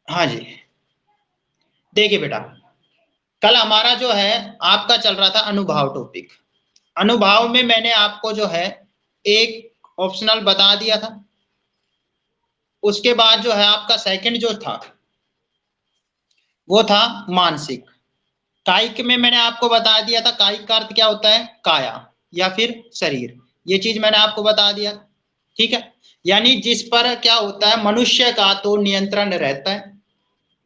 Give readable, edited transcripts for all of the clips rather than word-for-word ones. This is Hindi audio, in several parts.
हाँ जी, देखिए बेटा, कल हमारा जो है आपका चल रहा था अनुभाव टॉपिक। अनुभाव में मैंने आपको जो है एक ऑप्शनल बता दिया था। उसके बाद जो है आपका सेकंड जो था वो था मानसिक। कायिक में मैंने आपको बता दिया था, कायिक का अर्थ क्या होता है, काया या फिर शरीर। ये चीज मैंने आपको बता दिया, ठीक है। यानी जिस पर क्या होता है, मनुष्य का तो नियंत्रण रहता है।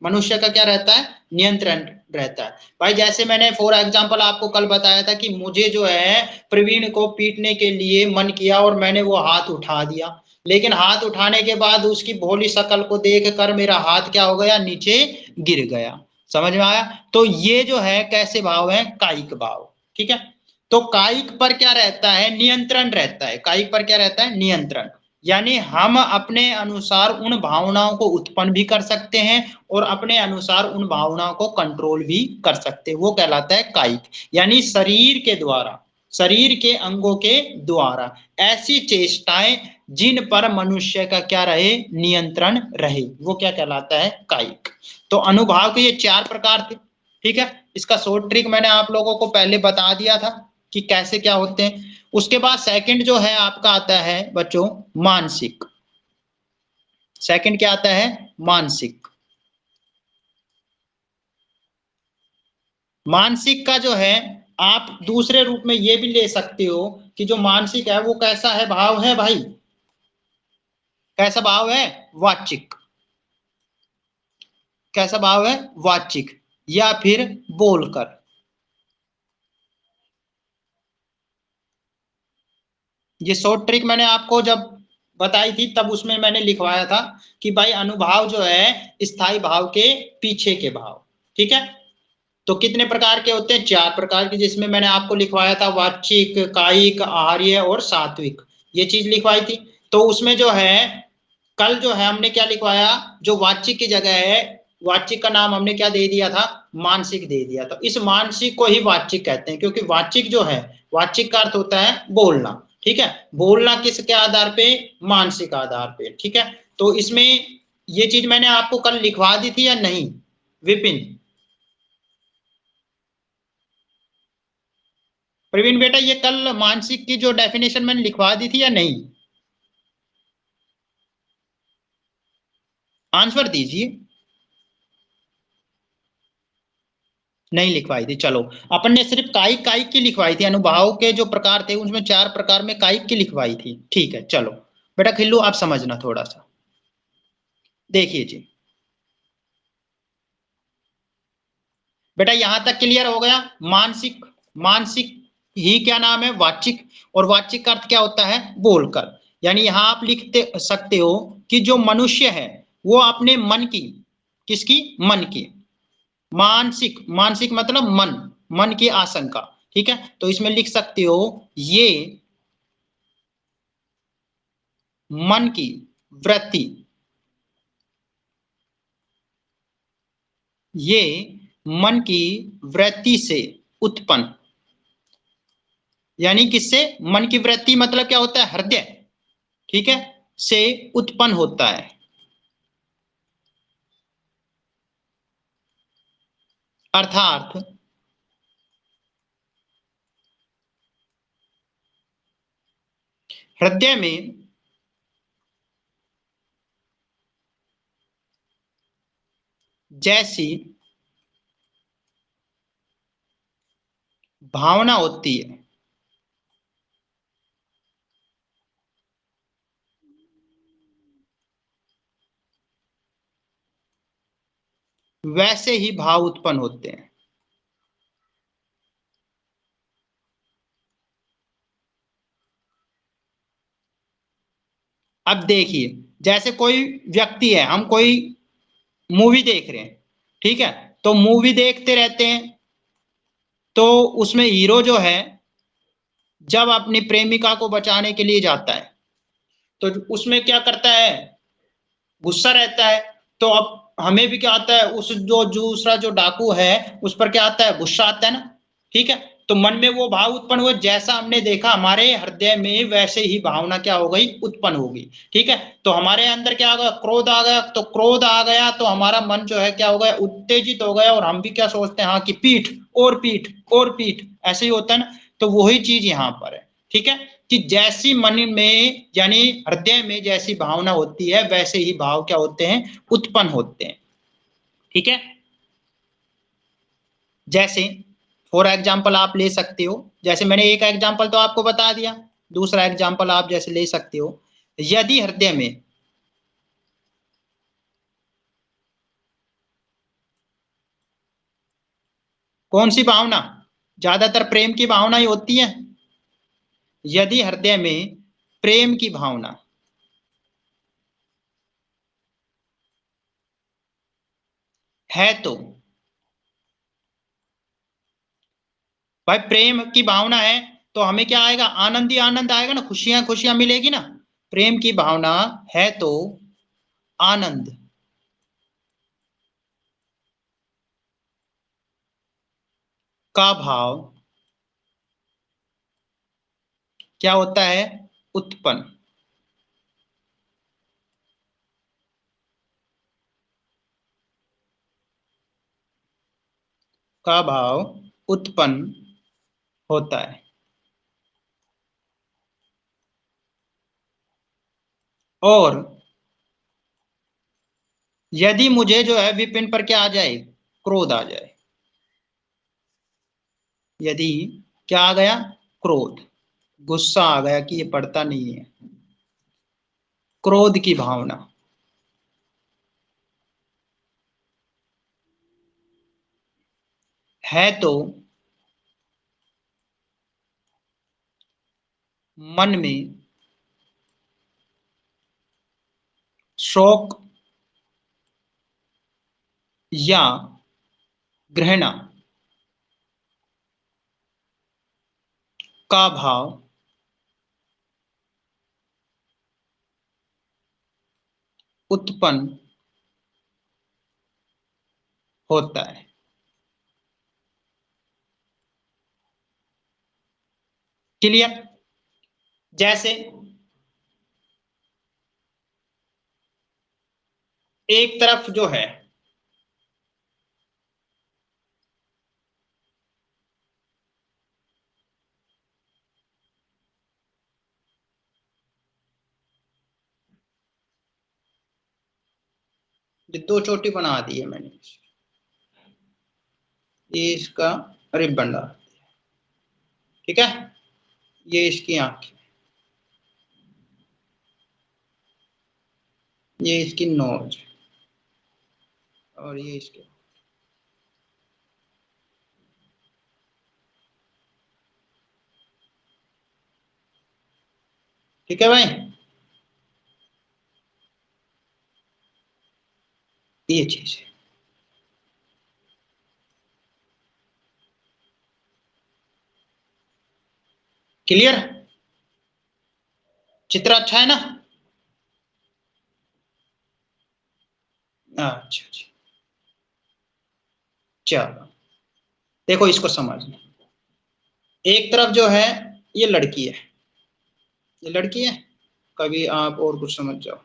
मनुष्य का क्या रहता है, नियंत्रण रहता है। भाई जैसे मैंने फॉर एग्जांपल आपको कल बताया था कि मुझे जो है प्रवीण को पीटने के लिए मन किया और मैंने वो हाथ उठा दिया, लेकिन हाथ उठाने के बाद उसकी भोली शक्ल को देख कर मेरा हाथ क्या हो गया, नीचे गिर गया। समझ में आया। तो ये जो है कैसे भाव है, कायिक भाव, ठीक है। तो कायिक पर क्या रहता है, नियंत्रण रहता है। कायिक पर क्या रहता है, नियंत्रण। यानी हम अपने अनुसार उन भावनाओं को उत्पन्न भी कर सकते हैं और अपने अनुसार उन भावनाओं को कंट्रोल भी कर सकते हैं। वो कहलाता है कायिक। यानी शरीर के द्वारा, शरीर के अंगों के द्वारा ऐसी चेष्टाएं जिन पर मनुष्य का क्या रहे, नियंत्रण रहे, वो क्या कहलाता है, कायिक। तो अनुभाव के ये 4 प्रकार थे, ठीक है। इसका शॉर्ट ट्रिक मैंने आप लोगों को पहले बता दिया था कि कैसे क्या होते हैं। उसके बाद सेकंड जो है आपका आता है बच्चों मानसिक। सेकंड क्या आता है, मानसिक। मानसिक का जो है आप दूसरे रूप में ये भी ले सकते हो कि जो मानसिक है वो कैसा है, भाव है भाई, कैसा भाव है, वाचिक। कैसा भाव है, वाचिक या फिर बोलकर। ये शॉर्ट ट्रिक मैंने आपको जब बताई थी तब उसमें मैंने लिखवाया था कि भाई अनुभाव जो है स्थायी भाव के पीछे के भाव, ठीक है। तो कितने प्रकार के होते हैं, 4 प्रकार के, जिसमें मैंने आपको लिखवाया था वाचिक, कायिक, आहार्य और सात्विक, ये चीज लिखवाई थी। तो उसमें जो है कल जो है हमने क्या लिखवाया, जो वाचिक की जगह है, वाचिक का नाम हमने क्या दे दिया था, मानसिक दे दिया। तो इस मानसिक को ही वाचिक कहते हैं, क्योंकि वाचिक जो है, वाचिक का अर्थ होता है बोलना, ठीक है। बोलना किसके आधार पे, मानसिक आधार पे, ठीक है। तो इसमें ये चीज मैंने आपको कल लिखवा दी थी या नहीं विपिन। प्रवीण बेटा ये कल मानसिक की जो डेफिनेशन मैंने लिखवा दी थी या नहीं, आंसर दीजिए। नहीं लिखवाई थी, चलो। अपन ने सिर्फ कायिक कायिक की लिखवाई थी, अनुभाव के जो प्रकार थे उसमें 4 प्रकार में कायिक की लिखवाई थी, ठीक है। चलो बेटा खिल्लू आप समझना थोड़ा सा, देखिए जी। बेटा यहां तक क्लियर हो गया। मानसिक, मानसिक ही क्या नाम है, वाचिक। और वाचिक का अर्थ क्या होता है, बोलकर। यानी यहां आप लिखते सकते हो कि जो मनुष्य है वो अपने मन की, किसकी, मन की, मानसिक, मानसिक मतलब मन, मन की आशंका, ठीक है। तो इसमें लिख सकते हो ये मन की वृत्ति, ये मन की वृत्ति से उत्पन्न, यानी किससे, मन की वृत्ति मतलब क्या होता है, हृदय, ठीक है, से उत्पन्न होता है। अर्थात हृदय में जैसी भावना होती है, वैसे ही भाव उत्पन्न होते हैं। अब देखिए, जैसे कोई व्यक्ति है, हम कोई मूवी देख रहे हैं, ठीक है। तो मूवी देखते रहते हैं, तो उसमें हीरो जो है जब अपनी प्रेमिका को बचाने के लिए जाता है तो उसमें क्या करता है, गुस्सा रहता है। तो अब हमें भी क्या आता है, उस जो दूसरा जो डाकू है उस पर क्या आता है, गुस्सा आता है ना, ठीक है। तो मन में वो भाव उत्पन्न हुआ, जैसा हमने देखा हमारे हृदय में वैसे ही भावना क्या हो गई, उत्पन्न होगी। ठीक है, तो हमारे अंदर क्या आ गया, क्रोध आ गया, तो क्रोध आ गया तो हमारा मन जो है क्या हो गया, उत्तेजित हो गया, और हम भी क्या सोचते हैं, हाँ कि पीठ और पीठ और पीठ, ऐसे ही होता है ना। तो वही चीज यहाँ पर है। ठीक है, कि जैसी मन में यानी हृदय में जैसी भावना होती है वैसे ही भाव क्या होते हैं, उत्पन्न होते हैं। ठीक है, जैसे फॉर एग्जाम्पल आप ले सकते हो, जैसे मैंने एक एग्जाम्पल तो आपको बता दिया, दूसरा एग्जाम्पल आप जैसे ले सकते हो, यदि हृदय में कौन सी भावना, ज्यादातर प्रेम की भावना ही होती है। यदि हृदय में प्रेम की भावना है तो भाई, प्रेम की भावना है तो हमें क्या आएगा, आनंद ही आनंद आएगा ना, खुशियां खुशियां मिलेगी ना। प्रेम की भावना है तो आनंद का भाव क्या होता है, उत्पन्न। का भाव उत्पन्न होता है। और यदि मुझे जो है विपिन पर क्या आ जाए, क्रोध आ जाए, यदि क्या आ गया, क्रोध, गुस्सा आ गया कि ये पढ़ता नहीं है, क्रोध की भावना है तो मन में शोक या घृणा का भाव उत्पन्न होता है। क्लियर, जैसे एक तरफ जो है ये दो चोटी बना दी है मैंने, ये इसका रिबन डाल, ठीक है, ये इसकी आंख, ये इसकी नोज, और ये इसके, ठीक है भाई, ये चीज है। क्लियर, चित्र अच्छा है ना। अच्छा अच्छा, चलो देखो इसको समझना। एक तरफ जो है ये लड़की है, ये लड़की है, कभी आप और कुछ समझ जाओ,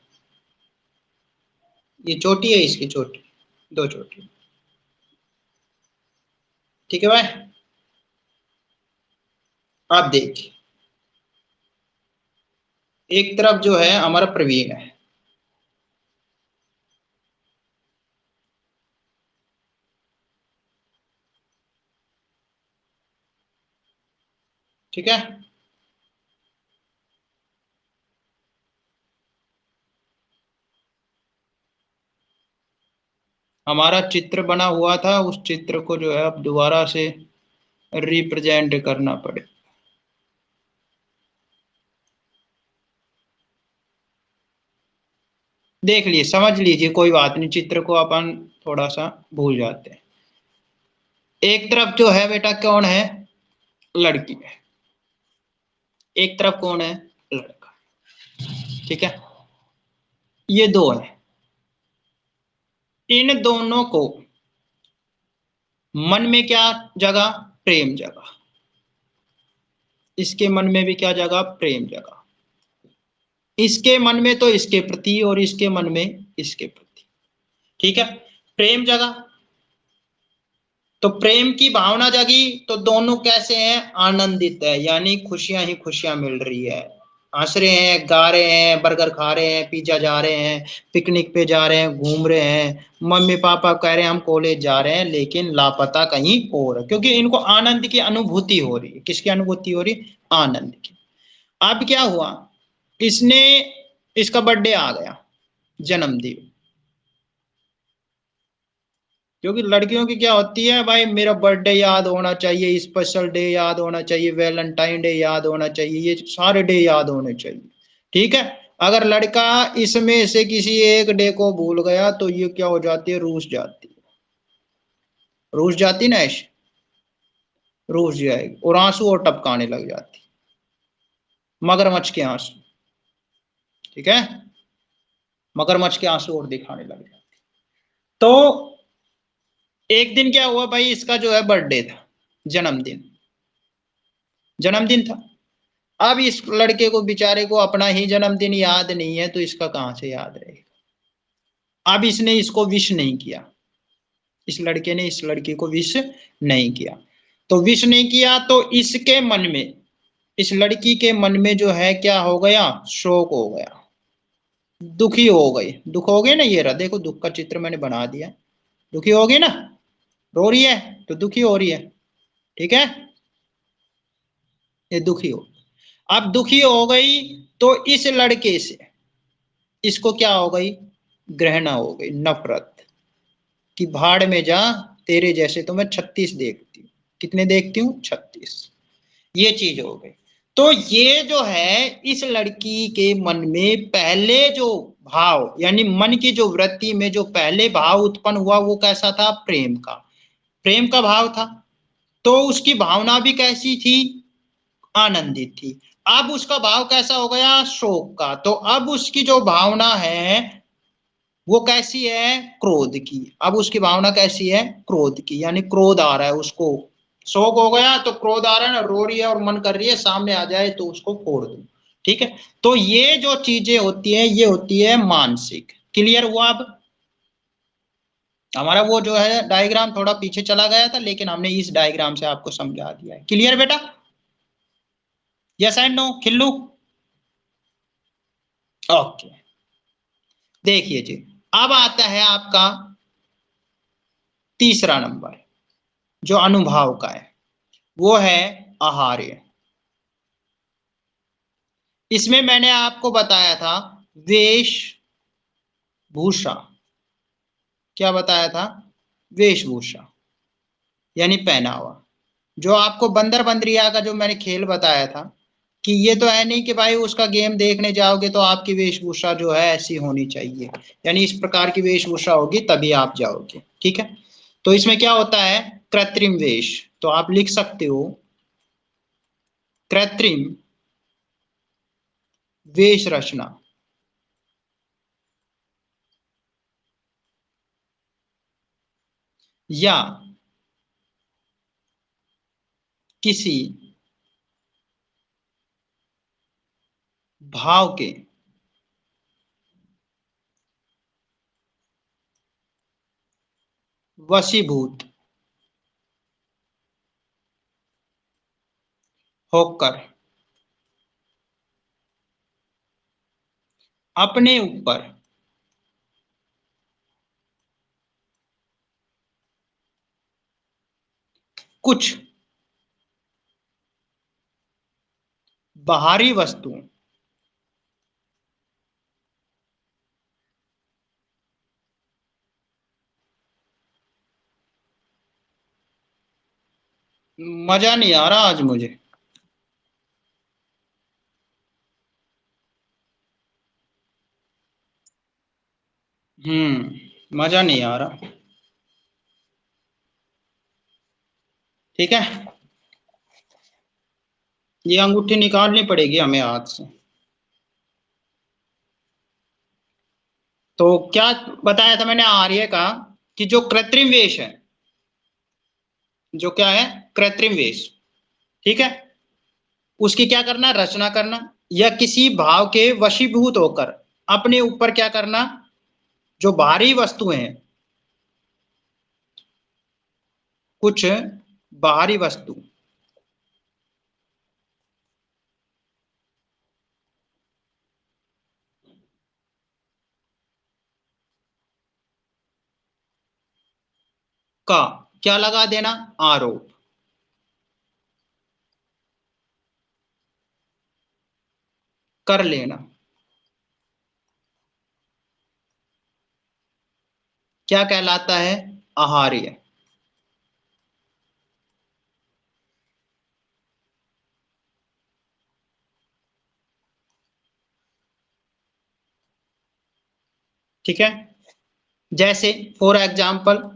ये चोटी है, इसकी चोटी, दो चोटी, ठीक है भाई। आप देखिए, एक तरफ जो है हमारा प्रवीण है, ठीक है, हमारा चित्र बना हुआ था, उस चित्र को जो है अब दोबारा से रिप्रेजेंट करना पड़े। देख लीजिए, समझ लीजिए, कोई बात नहीं, चित्र को अपन थोड़ा सा भूल जाते हैं। एक तरफ जो है बेटा कौन है, लड़की है, एक तरफ कौन है, लड़का, ठीक है, ये दो है, इन दोनों को मन में क्या जगह, प्रेम जगह, इसके मन में भी क्या जगा? प्रेम जगा। इसके मन में तो इसके प्रति और इसके मन में इसके प्रति। ठीक है, प्रेम जगा। तो प्रेम की भावना जगी तो दोनों कैसे हैं? आनंदित है, यानी खुशियां ही खुशियां मिल रही है। हंस रहे हैं, गा रहे हैं, बर्गर खा रहे हैं, पिज्जा जा रहे हैं, पिकनिक पे जा रहे हैं, घूम रहे हैं। मम्मी पापा कह रहे हैं हम कॉलेज जा रहे हैं, लेकिन लापता कहीं और है, क्योंकि इनको आनंद की अनुभूति हो रही है। किसकी अनुभूति हो रही? आनंद की। अब क्या हुआ, इसने, इसका बर्थडे आ गया, जन्मदिन। क्योंकि लड़कियों की क्या होती है भाई, मेरा बर्थडे याद होना चाहिए, स्पेशल डे याद होना चाहिए, वैलेंटाइन डे याद होना चाहिए, ये सारे डे याद होने चाहिए। ठीक है, अगर लड़का इसमें से किसी एक डे को भूल गया तो ये क्या हो जाती है? रूस जाती है। रूस जाती ना ऐसे, रूस जाएगी और आंसू और टपकाने लग जाती, मगरमच्छ के आंसू। ठीक है, मगरमच्छ के आंसू और दिखाने लग जाती। तो एक दिन क्या हुआ भाई, इसका जो है बर्थडे था, जन्मदिन, जन्मदिन था। अब इस लड़के को बेचारे को अपना ही जन्मदिन याद नहीं है, तो इसका कहां से याद रहेगा? अब इसने इसको विश नहीं किया, इस लड़के ने इस लड़की को विश नहीं किया। तो विश नहीं किया तो इसके मन में, इस लड़की के मन में जो है क्या हो गया? शोक हो गया, दुखी हो गई। दुख हो गए ना, ये रहा देखो, दुख का चित्र मैंने बना दिया। दुखी हो गई ना, रो रही है तो दुखी हो रही है। ठीक है, ये दुखी हो, अब दुखी हो गई तो इस लड़के से इसको क्या हो गई? घृणा हो गई, नफरत, कि भाड़ में जा, तेरे जैसे तो मैं 36 देखती हूँ। कितने देखती हूँ? 36। ये चीज हो गई। तो ये जो है इस लड़की के मन में पहले जो भाव, यानी मन की जो वृत्ति में जो पहले भाव उत्पन्न हुआ वो कैसा था? प्रेम का, प्रेम का भाव था। तो उसकी भावना भी कैसी थी? आनंदित थी। अब उसका भाव कैसा हो गया? शोक का। तो अब उसकी जो भावना है वो कैसी है? क्रोध की। अब उसकी भावना कैसी है? क्रोध की, यानी क्रोध आ रहा है उसको। शोक हो गया तो क्रोध आ रहा है ना, रो रही है और मन कर रही है सामने आ जाए तो उसको फोड़ दो। ठीक है, तो ये जो चीजें होती है ये होती है मानसिक। क्लियर हुआ? अब हमारा वो जो है डायग्राम थोड़ा पीछे चला गया था, लेकिन हमने इस डायग्राम से आपको समझा दिया है। क्लियर बेटा? यस एंड नो खिल्लू? ओके, देखिए जी, अब आता है आपका तीसरा नंबर जो अनुभाव का है, वो है आहार्य। इसमें मैंने आपको बताया था वेश भूषा। क्या बताया था? वेशभूषा, यानी पहनावा। जो आपको बंदर बंदरिया का जो मैंने खेल बताया था, कि ये तो है नहीं कि भाई उसका गेम देखने जाओगे तो आपकी वेशभूषा जो है ऐसी होनी चाहिए, यानी इस प्रकार की वेशभूषा होगी तभी आप जाओगे। ठीक है, तो इसमें क्या होता है? कृत्रिम वेश। तो आप लिख सकते हो कृत्रिम वेश रचना, या किसी भाव के वशीभूत होकर अपने ऊपर कुछ बाहरी वस्तुओं, मजा नहीं आ रहा आज मुझे। मजा नहीं आ रहा। ठीक है, ये अंगूठी निकालनी पड़ेगी हमें हाथ से। तो क्या बताया था मैंने आर्य का, कि जो कृत्रिम वेश है, जो क्या है? कृत्रिम वेश। ठीक है, उसकी क्या करना, रचना करना, या किसी भाव के वशीभूत होकर अपने ऊपर क्या करना, जो बाहरी वस्तुएं हैं, कुछ बाहरी वस्तु का क्या लगा देना, आरोप कर लेना, क्या कहलाता है, आहार्य। ठीक है। जैसे फॉर एग्जाम्पल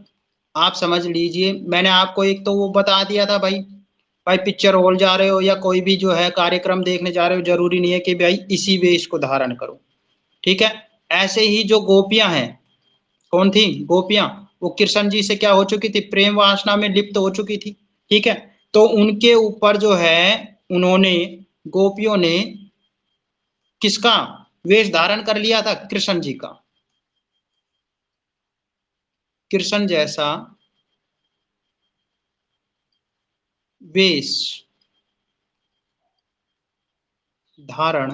आप समझ लीजिए, मैंने आपको एक तो वो बता दिया था भाई, भाई पिक्चर हॉल जा रहे हो या कोई भी जो है कार्यक्रम देखने जा रहे हो, जरूरी नहीं है कि भाई इसी वेश को धारण करो। ठीक है। ऐसे ही जो गोपियां हैं, कौन थी गोपियां, वो कृष्ण जी से क्या हो चुकी थी, प्रेम वासना में लिप्त हो चुकी थी। ठीक है। तो उनके ऊपर जो है, उन्होंने, गोपियों ने किसका वेश धारण कर लिया था, कृष्ण जी का। कृष्ण जैसा वेश धारण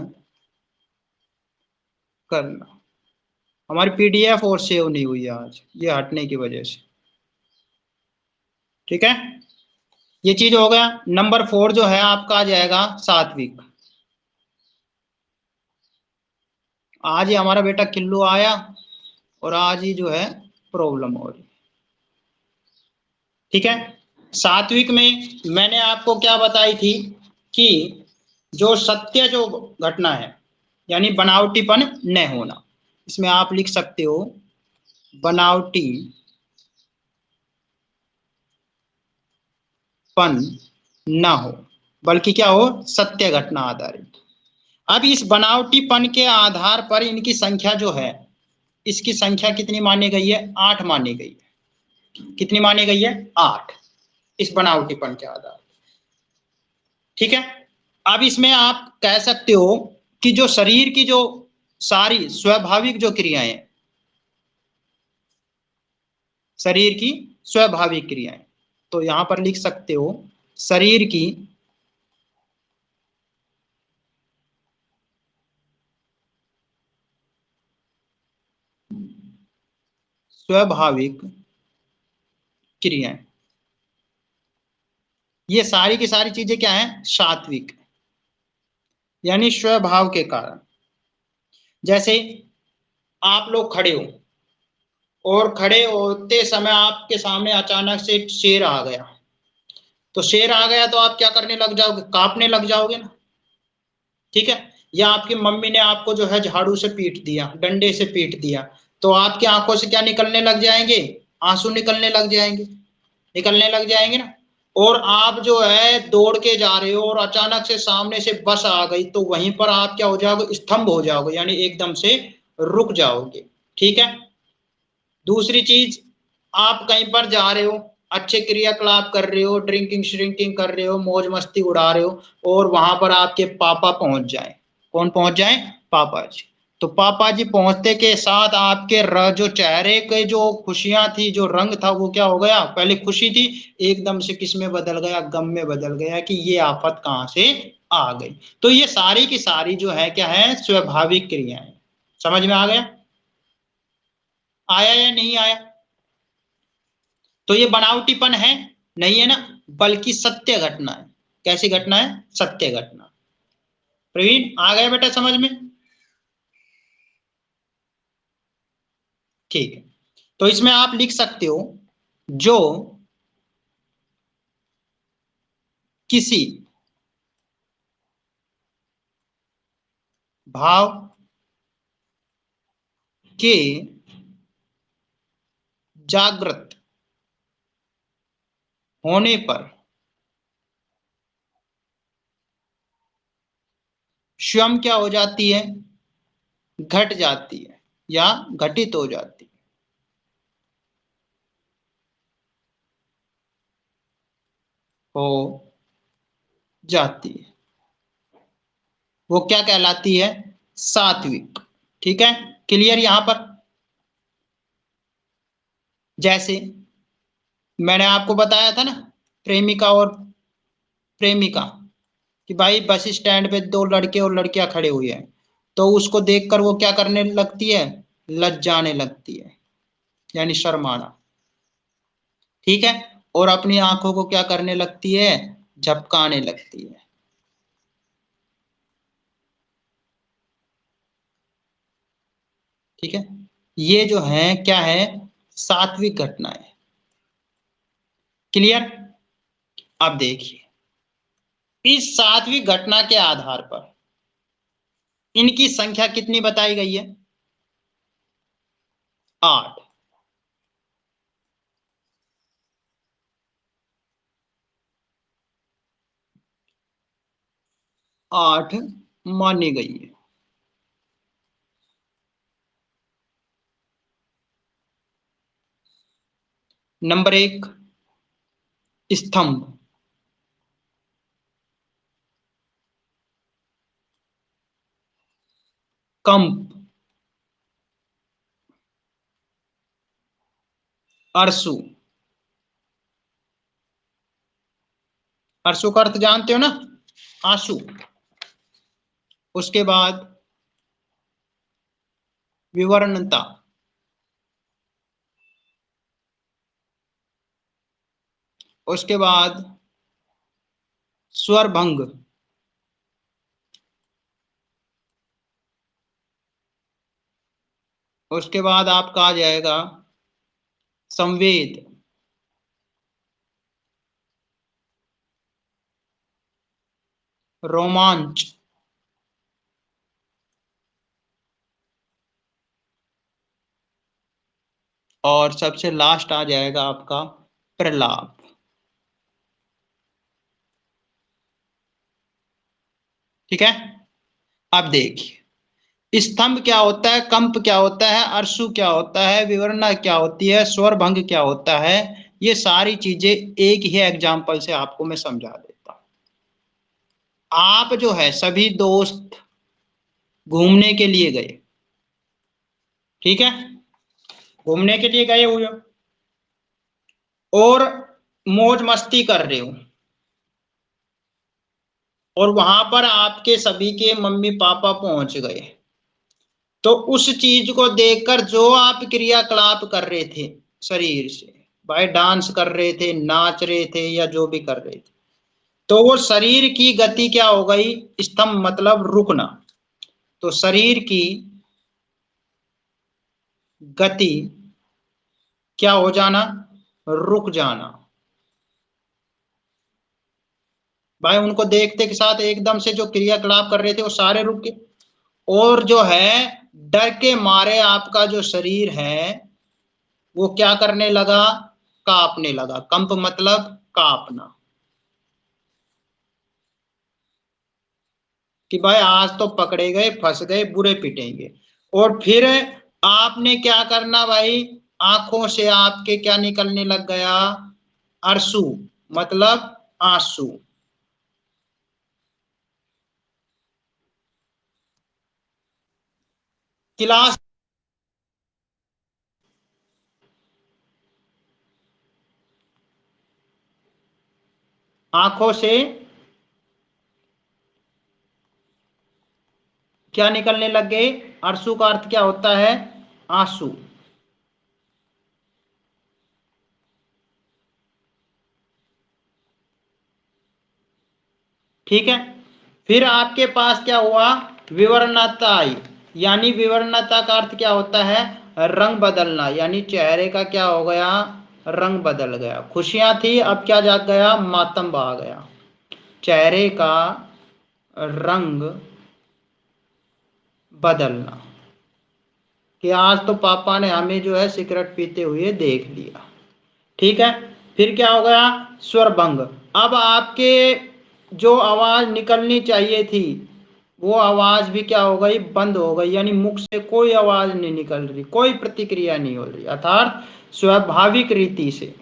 करना। हमारी पीडीएफ और सेव नहीं हुई है आज, ये हटने की वजह से। ठीक है। ये चीज हो गया। नंबर 4 जो है आपका आ जाएगा सात्विक। आज ही हमारा बेटा किल्लू आया और आज ही जो है प्रॉब्लम हो रही। ठीक है। सात्विक में मैंने आपको क्या बताई थी कि जो सत्य जो घटना है, यानी बनावटीपन न होना, इसमें आप लिख सकते हो बनावटी पन न हो, बल्कि क्या हो, सत्य घटना आधारित। अब इस बनावटीपन के आधार पर इनकी संख्या जो है, इसकी संख्या कितनी मानी गई है, 8 मानी गई है। कितनी मानी गई है, 8, इस बनावटीपन के आधार। ठीक है। अब इसमें आप कह सकते हो कि जो शरीर की जो सारी स्वाभाविक जो क्रियाएं, शरीर की स्वाभाविक क्रियाएं, तो यहां पर लिख सकते हो शरीर की स्वाभाविक क्रियाएं, ये सारी की सारी चीजें क्या है, सात्विक, यानी स्वभाव के कारण। जैसे आप लोग खड़े हो और खड़े होते समय आपके सामने अचानक से शेर आ गया, तो शेर आ गया तो आप क्या करने लग जाओगे, कांपने लग जाओगे ना। ठीक है। या आपकी मम्मी ने आपको जो है झाड़ू से पीट दिया, डंडे से पीट दिया, तो आपकी आंखों से क्या निकलने लग जाएंगे, आंसू निकलने लग जाएंगे, निकलने लग जाएंगे ना। और आप जो है दौड़ के जा रहे हो और अचानक से सामने से बस आ गई, तो वहीं पर आप क्या हो जाओगे, स्तंभ हो जाओगे, यानी एकदम से रुक जाओगे। ठीक है। दूसरी चीज, आप कहीं पर जा रहे हो, अच्छे क्रियाकलाप कर रहे हो, ड्रिंकिंग श्रिंकिंग कर रहे हो, मौज मस्ती उड़ा रहे हो, और वहां पर आपके पापा पहुंच जाए। कौन पहुंच जाए, पापा जी। तो पापा जी पहुंचते के साथ आपके जो चेहरे के जो खुशियां थी, जो रंग था, वो क्या हो गया, पहले खुशी थी, एकदम से किस में बदल गया, गम में बदल गया कि ये आफत कहां से आ गई। तो ये सारी की सारी जो है क्या है, स्वाभाविक क्रियाएं। समझ में आ गया, आया या नहीं आया। तो ये बनावटीपन है, नहीं है ना, बल्कि सत्य घटना है। कैसी घटना है, सत्य घटना। प्रवीण आ गया बेटा समझ में। ठीक है। तो इसमें आप लिख सकते हो जो किसी भाव के जागृत होने पर स्वयं क्या हो जाती है, घट जाती है या घटित हो जाती हो जाती है। वो क्या कहलाती है? सात्विक। ठीक है, क्लियर यहां पर? जैसे मैंने आपको बताया था ना, प्रेमिका और प्रेमिका, कि भाई बस स्टैंड पे दो लड़के और लड़कियां खड़े हुए हैं, तो उसको देखकर वो क्या करने लगती है? लज्जाने लगती है, यानी शर्माना। ठीक है, और अपनी आंखों को क्या करने लगती है? झपकाने लगती है। ठीक है, ये जो है क्या है? सात्विक घटनाएं। क्लियर? अब देखिए, इस सात्विक घटना के आधार पर इनकी संख्या कितनी बताई गई है? 8। 8 मानी गई है। नंबर 1, स्तंभ। कंप। अरसू। अरसू का अर्थ जानते हो ना? आंसू। उसके बाद विवरणता। उसके बाद स्वर भंग। उसके बाद आपका आ जाएगा संवेद। रोमांच। और सबसे लास्ट आ जाएगा आपका प्रलाप। ठीक है, अब देखिए, स्तंभ क्या होता है, कंप क्या होता है, अरसू क्या होता है, विवरणा क्या होती है, स्वर भंग क्या होता है, ये सारी चीजें एक ही एग्जाम्पल से आपको मैं समझा देता हूं। आप जो है सभी दोस्त घूमने के लिए गए। ठीक है, घूमने के लिए गए हुए हो और मौज मस्ती कर रहे हो, और वहां पर आपके सभी के मम्मी पापा पहुंच गए। तो उस चीज को देखकर जो आप क्रियाकलाप कर रहे थे शरीर से, भाई डांस कर रहे थे, नाच रहे थे, या जो भी कर रहे थे, तो वो शरीर की गति क्या हो गई? स्तंभ मतलब रुकना। तो शरीर की गति क्या हो जाना? रुक जाना। भाई उनको देखते के साथ एकदम से जो क्रियाकलाप कर रहे थे वो सारे रुक गए, और जो है डर के मारे आपका जो शरीर है वो क्या करने लगा? कांपने लगा। कंप मतलब कांपना, कि भाई आज तो पकड़े गए, फंस गए, बुरे पिटेंगे। और फिर आपने क्या करना भाई? आंखों से आपके क्या निकलने लग गया? अरसू, मतलब आंसू। क्लास। आंखों से क्या निकलने लग गए? अरसू का अर्थ क्या होता है? आंसू। ठीक है, फिर आपके पास क्या हुआ? विवरणता आई। यानी विवरणता का अर्थ क्या होता है? रंग बदलना, यानी चेहरे का क्या हो गया? रंग बदल गया। खुशियां थी, अब क्या जाग गया? मातम बहा गया। चेहरे का रंग बदलना, कि आज तो पापा ने हमें जो है सिगरेट पीते हुए देख लिया। ठीक है, फिर क्या हो गया? स्वर भंग। अब आपके जो आवाज निकलनी चाहिए थी वो आवाज भी क्या हो गई? बंद हो गई, यानी मुख से कोई आवाज नहीं निकल रही, कोई प्रतिक्रिया नहीं हो रही, अर्थात स्वाभाविक रीति से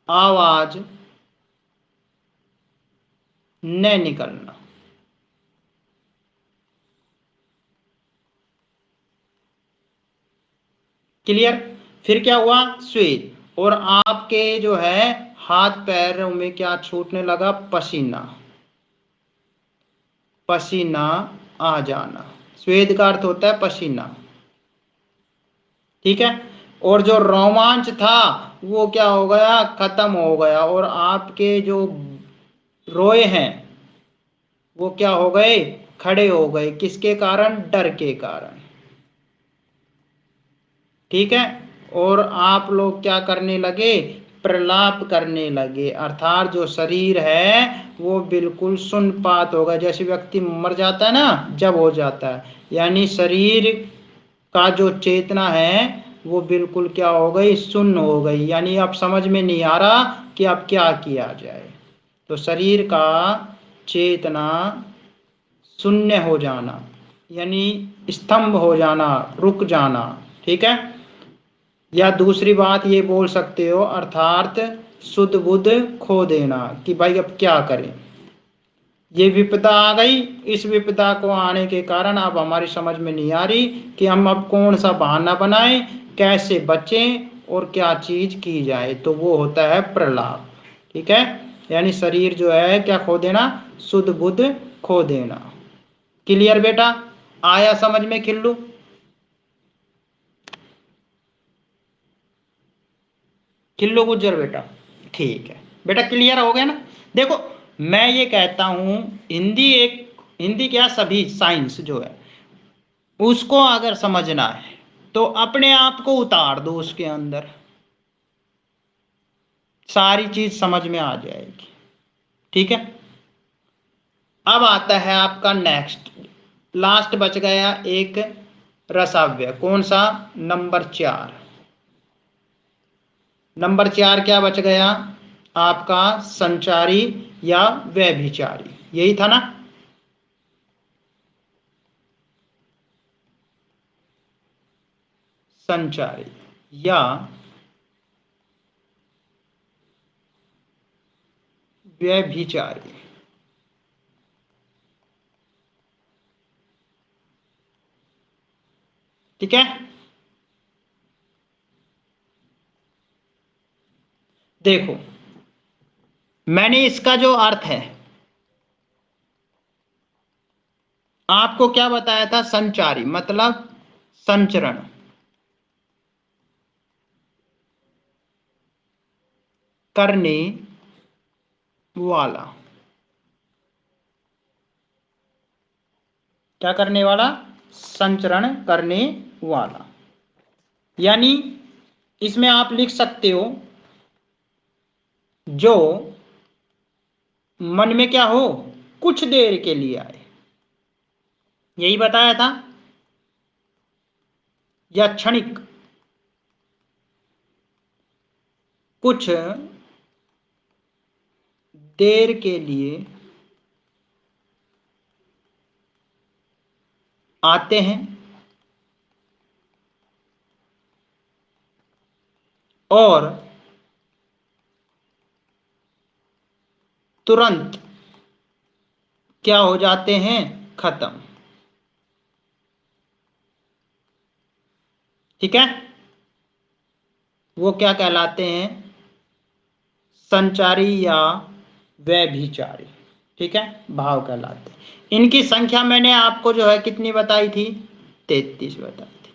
आवाज न निकलना। क्लियर। फिर क्या हुआ, स्वेद, और आपके जो है हाथ पैरों में क्या छूटने लगा, पसीना, पसीना आ जाना। स्वेद का अर्थ होता है पसीना, ठीक है। और जो रोमांच था वो क्या हो गया, खत्म हो गया, और आपके जो रोए हैं वो क्या हो गए, खड़े हो गए। किसके कारण, डर के कारण, ठीक है। और आप लोग क्या करने लगे, प्रलाप करने लगे, अर्थात जो शरीर है वो बिल्कुल सुनपात होगा। जैसे व्यक्ति मर जाता है ना, जब हो जाता है, यानी शरीर का जो चेतना है वो बिल्कुल क्या हो गई, सुन्न हो गई। यानी अब समझ में नहीं आ रहा कि अब क्या किया जाए। तो शरीर का चेतना शून्य हो जाना, यानी स्तंभ हो जाना, रुक जाना, ठीक है। या दूसरी बात ये बोल सकते हो, अर्थात शुद्ध बुद्ध खो देना, कि भाई अब क्या करें, ये विपदा आ गई। इस विपदा को आने के कारण अब हमारी समझ में नहीं आ रही कि हम अब कौन सा बहाना बनाएं, कैसे बचें, और क्या चीज की जाए। तो वो होता है प्रलाप, ठीक है। यानी शरीर जो है क्या खो देना, शुद्ध बुद्ध खो देना। क्लियर बेटा, आया समझ में खिल्लू। खिल्लू गुज्जर बेटा, ठीक है बेटा, क्लियर हो गया ना। देखो मैं ये कहता हूं, हिंदी एक, हिंदी क्या, सभी साइंस जो है उसको अगर समझना है तो अपने आप को उतार दो उसके अंदर, सारी चीज समझ में आ जाएगी, ठीक है। अब आता है आपका नेक्स्ट, लास्ट बच गया एक रसाव्य, कौन सा, नंबर 4। नंबर 4 क्या बच गया आपका, संचारी या व्यभिचारी, यही था ना। संचारी या व्यभिचारी, ठीक है। देखो मैंने इसका जो अर्थ है आपको क्या बताया था, संचारी मतलब संचरण करने वाला, क्या करने वाला, संचरण करने वाला। यानी इसमें आप लिख सकते हो जो मन में क्या हो, कुछ देर के लिए आए, यही बताया था, या क्षणिक, कुछ देर के लिए आते हैं और तुरंत क्या हो जाते हैं, खत्म, ठीक है। वो क्या कहलाते हैं, संचारी या व्यभिचारी, ठीक है, भाव कहलाते हैं। इनकी संख्या मैंने आपको जो है कितनी बताई थी, 33 बताई थी।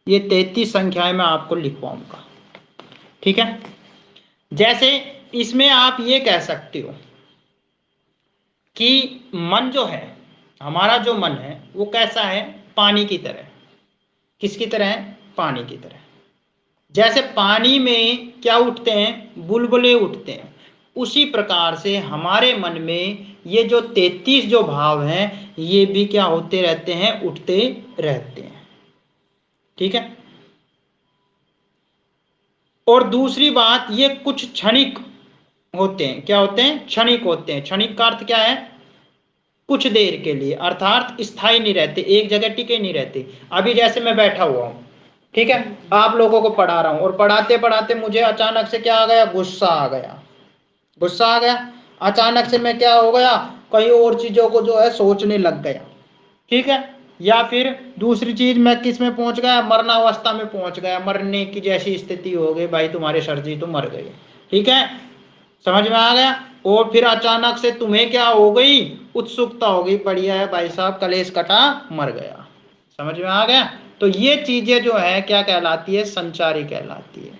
ये 33 संख्याएं मैं आपको लिखवाऊंगा, ठीक है। जैसे इसमें आप ये कह सकते हो कि मन जो है, हमारा जो मन है वो कैसा है, पानी की तरह। किसकी तरह है, पानी की तरह। जैसे पानी में क्या उठते हैं, बुलबुले उठते हैं, उसी प्रकार से हमारे मन में ये जो 33 जो भाव हैं ये भी क्या होते रहते हैं, उठते रहते हैं, ठीक है। और दूसरी बात, ये कुछ क्षणिक होते हैं, क्या होते हैं, क्षणिक होते हैं। क्षणिक का अर्थ क्या है, कुछ देर के लिए, अर्थात स्थायी नहीं रहते, एक जगह टिके नहीं रहते। अभी जैसे मैं बैठा हुआ हूं, ठीक है, आप लोगों को पढ़ा रहा हूं और पढ़ाते पढ़ाते मुझे अचानक से क्या आ गया, गुस्सा आ गया। गुस्सा आ गया, अचानक से मैं क्या हो गया, कई और चीजों को जो है सोचने लग गया। ठीक है, या फिर दूसरी चीज मैं किस में पहुंच गया, मरणावस्था में पहुंच गया, मरने की जैसी स्थिति हो गई, भाई तुम्हारे सर जी तो मर गए। ठीक है, समझ में आ गया। और फिर अचानक से तुम्हें क्या हो गई, उत्सुकता हो गई, बढ़िया है भाई साहब, कलेश कटा, मर गया। समझ में आ गया। तो ये चीजें जो है क्या कहलाती है, संचारी कहलाती है।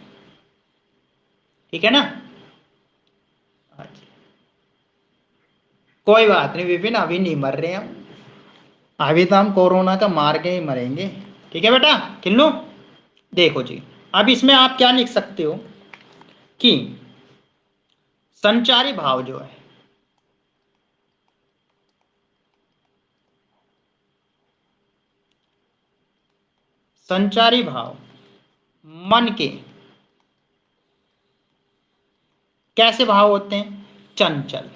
ठीक है ना। अच्छा, कोई बात नहीं विपिन, अभी नहीं मर रहे हम, अभी तो हम कोरोना का मार के ही मरेंगे। ठीक है बेटा किल्लू, देखो जी, अब इसमें आप क्या लिख सकते हो कि संचारी भाव जो है, संचारी भाव मन के कैसे भाव होते हैं, चंचल।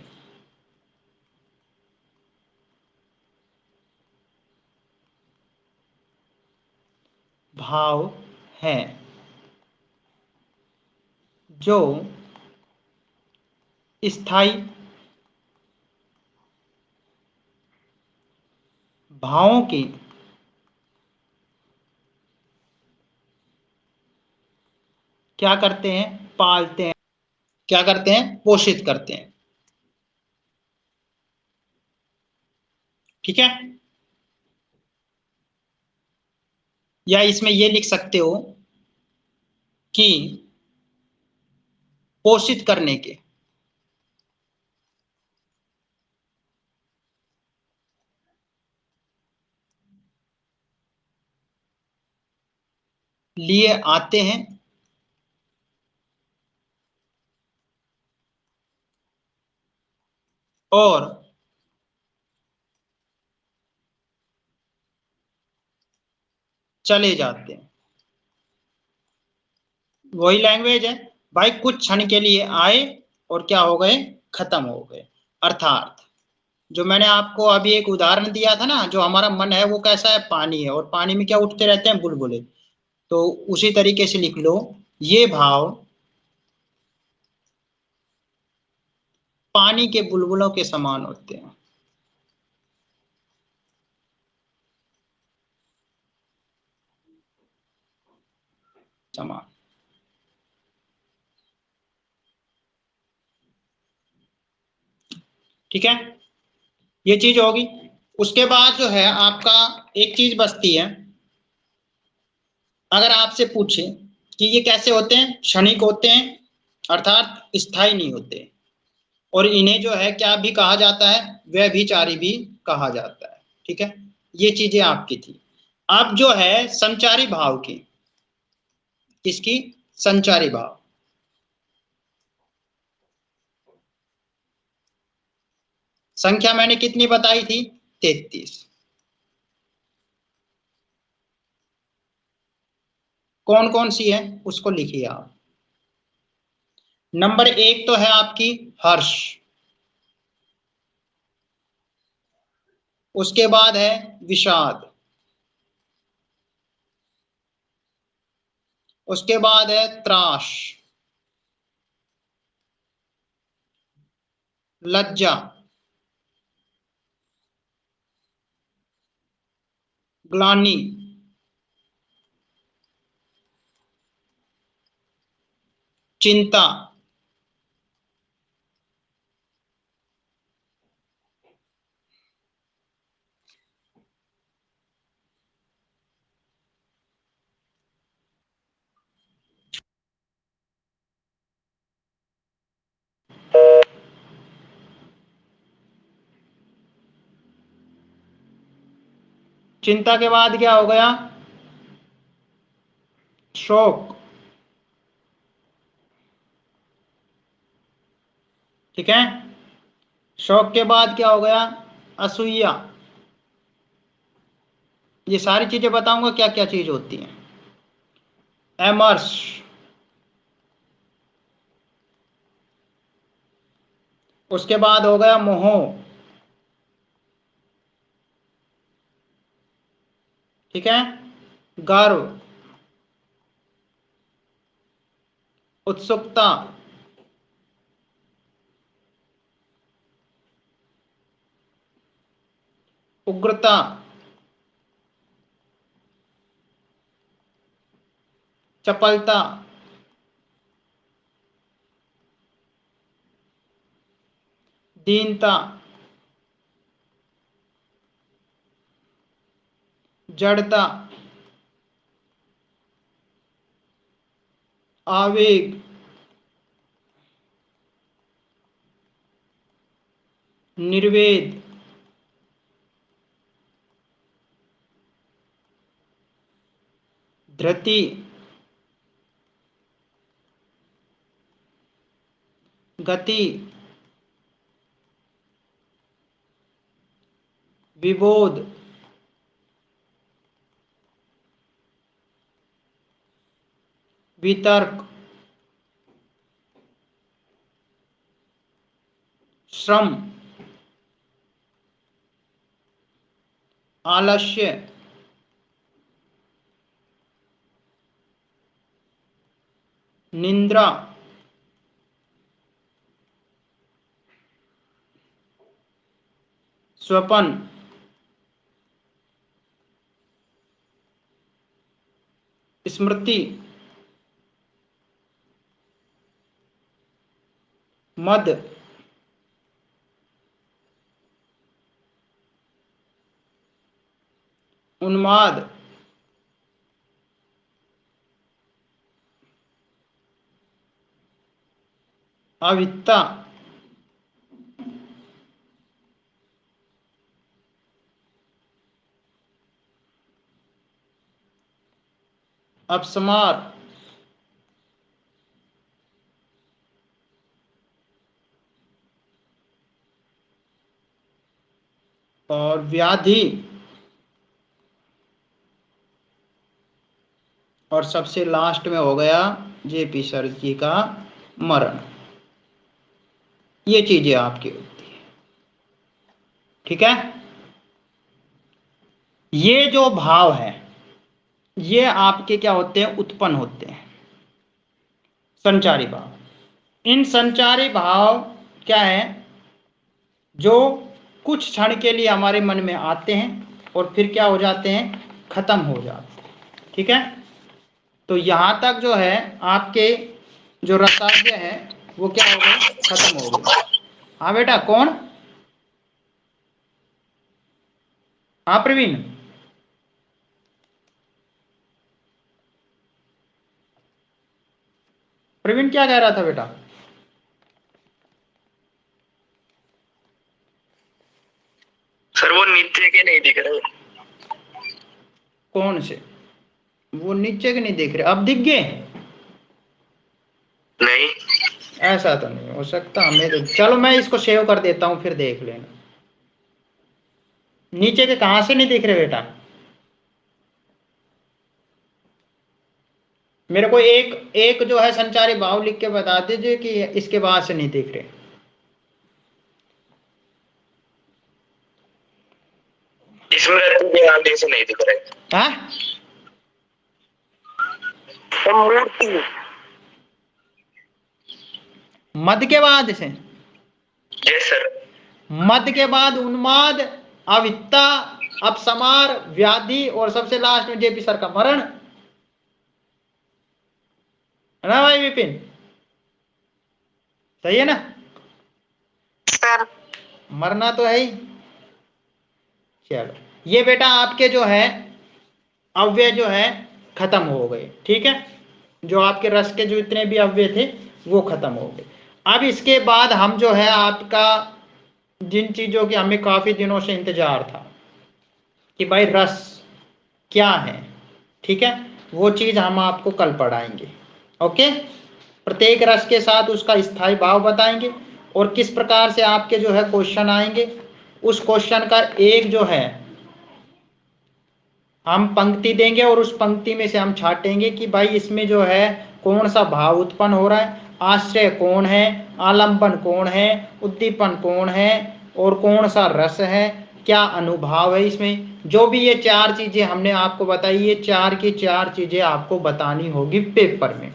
भाव है जो स्थायी भावों की क्या करते हैं, पालते हैं, क्या करते हैं, पोषित करते हैं। ठीक है, या इसमें ये लिख सकते हो कि पोषित करने के लिए आते हैं और चले जाते हैं। वही लैंग्वेज है भाई, कुछ क्षण के लिए आए और क्या हो गए, खत्म हो गए। अर्थात जो मैंने आपको अभी एक उदाहरण दिया था ना, जो हमारा मन है वो कैसा है, पानी है, और पानी में क्या उठते रहते हैं, बुलबुले। तो उसी तरीके से लिख लो, ये भाव पानी के बुलबुलों के समान होते हैं। समान। ठीक है, ये चीज होगी। उसके बाद जो है आपका एक चीज बचती है, अगर आपसे पूछे कि ये कैसे होते हैं, क्षणिक होते हैं, अर्थात स्थायी नहीं होते, और इन्हें जो है क्या भी कहा जाता है, व्यभिचारी भी कहा जाता है। ठीक है, ये चीजें आपकी थी। अब जो है संचारी भाव की, किसकी, संचारी भाव। संख्या मैंने कितनी बताई थी, 33। कौन कौन सी है उसको लिखिए आप। नंबर एक तो है आपकी हर्ष, उसके बाद है विषाद, उसके बाद है त्रास, लज्जा, ग्लानि, चिंता, चिंता के बाद क्या हो गया, शोक। ठीक है, शोक के बाद क्या हो गया, असूया। ये सारी चीजें बताऊंगा क्या क्या चीज होती हैं। एमर्स, उसके बाद हो गया मोह। ठीक है, गर्व, उत्सुकता, उग्रता, चपलता, दीनता, जड़ता, आवेग, निर्वेद, धृति, गति, विबोध, वितर्क, श्रम, आलस्य, निंद्रा, स्वपन, स्मृति, मद, उन्माद, अविद्या, अपस्मार, और व्याधि, और सबसे लास्ट में हो गया जेपी सर जी का मरण। ये चीजें आपकी होती है, ठीक है। ये जो भाव है ये आपके क्या होते हैं, उत्पन्न होते हैं, संचारी भाव। इन संचारी भाव क्या है, जो कुछ क्षण के लिए हमारे मन में आते हैं और फिर क्या हो जाते हैं, खत्म हो जाते हैं, ठीक है। तो यहां तक जो है आपके जो रसाव्य है वो क्या हो गए, खत्म हो गए। हाँ बेटा, कौन? हाँ प्रवीण, प्रवीण क्या कह रहा था बेटा? सर वो नीचे के नहीं दिख रहे। कौन से? वो नीचे के नहीं दिख रहे, अब दिख गए? नहीं, ऐसा तो नहीं हो सकता, हमें तो चलो मैं इसको सेव कर देता हूं, फिर देख लेना। नीचे के कहां से नहीं दिख रहे बेटा? मेरे को एक एक जो है संचारी भाव लिख के बता दीजिए कि इसके बाद से नहीं दिख रहे। स्मृति के आगे से नहीं दिख रहे। हाँ, मूर्ति मद के बाद से? Yes sir. मद के बाद उन्माद, अविद्या, अपसमार, व्याधि, और सबसे लास्ट में जेपी सर का मरण, है ना भाई विपिन? सही है ना सर? मरना तो है ही। चलो ये बेटा आपके जो है अव्यय जो है खत्म हो गए, ठीक है। जो आपके रस के जो इतने भी अव्यय थे वो खत्म हो गए। अब इसके बाद हम जो है आपका जिन चीजों की हमें काफी दिनों से इंतजार था कि भाई रस क्या है, ठीक है, वो चीज हम आपको कल पढ़ाएंगे। ओके, प्रत्येक रस के साथ उसका स्थायी भाव बताएंगे और किस प्रकार से आपके जो है क्वेश्चन आएंगे। उस क्वेश्चन का एक जो है हम पंक्ति देंगे और उस पंक्ति में से हम छाटेंगे कि भाई इसमें जो है कौन सा भाव उत्पन्न हो रहा है, आश्रय कौन है, आलंबन कौन है, उद्दीपन कौन है, और कौन सा रस है, क्या अनुभाव है इसमें। जो भी ये चार चीजें हमने आपको बताई, ये चार की चार चीजें आपको बतानी होगी पेपर में।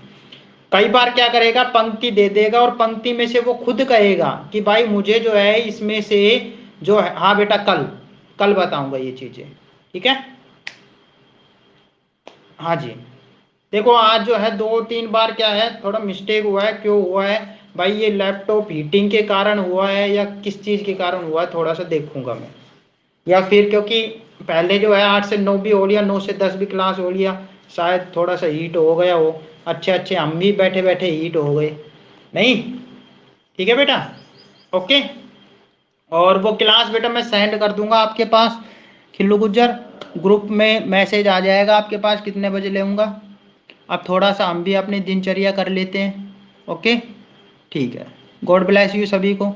कई बार क्या करेगा, पंक्ति दे देगा और पंक्ति में से वो खुद कहेगा कि भाई मुझे जो है इसमें से जो है, हाँ बेटा कल बताऊंगा ये चीजें, ठीक है। हाँ जी, देखो आज जो है 2-3 बार क्या है थोड़ा मिस्टेक हुआ है, क्यों हुआ है भाई, ये लैपटॉप हीटिंग के कारण हुआ है या किस चीज के कारण हुआ है, थोड़ा सा देखूंगा मैं, या फिर क्योंकि पहले जो है 8 से 9 भी हो लिया, 9 से 10 भी क्लास हो लिया, शायद थोड़ा सा हीट हो गया हो, अच्छे हम भी बैठे बैठे हीट हो गए, नहीं, ठीक है बेटा, ओके। और वो क्लास बेटा मैं सेंड कर दूंगा आपके पास, खिल्लू गुज्जर, ग्रुप में मैसेज आ जाएगा आपके पास कितने बजे लेऊंगा। अब थोड़ा सा हम भी अपनी दिनचर्या कर लेते हैं, ओके, ठीक है, गॉड ब्लेस यू सभी को।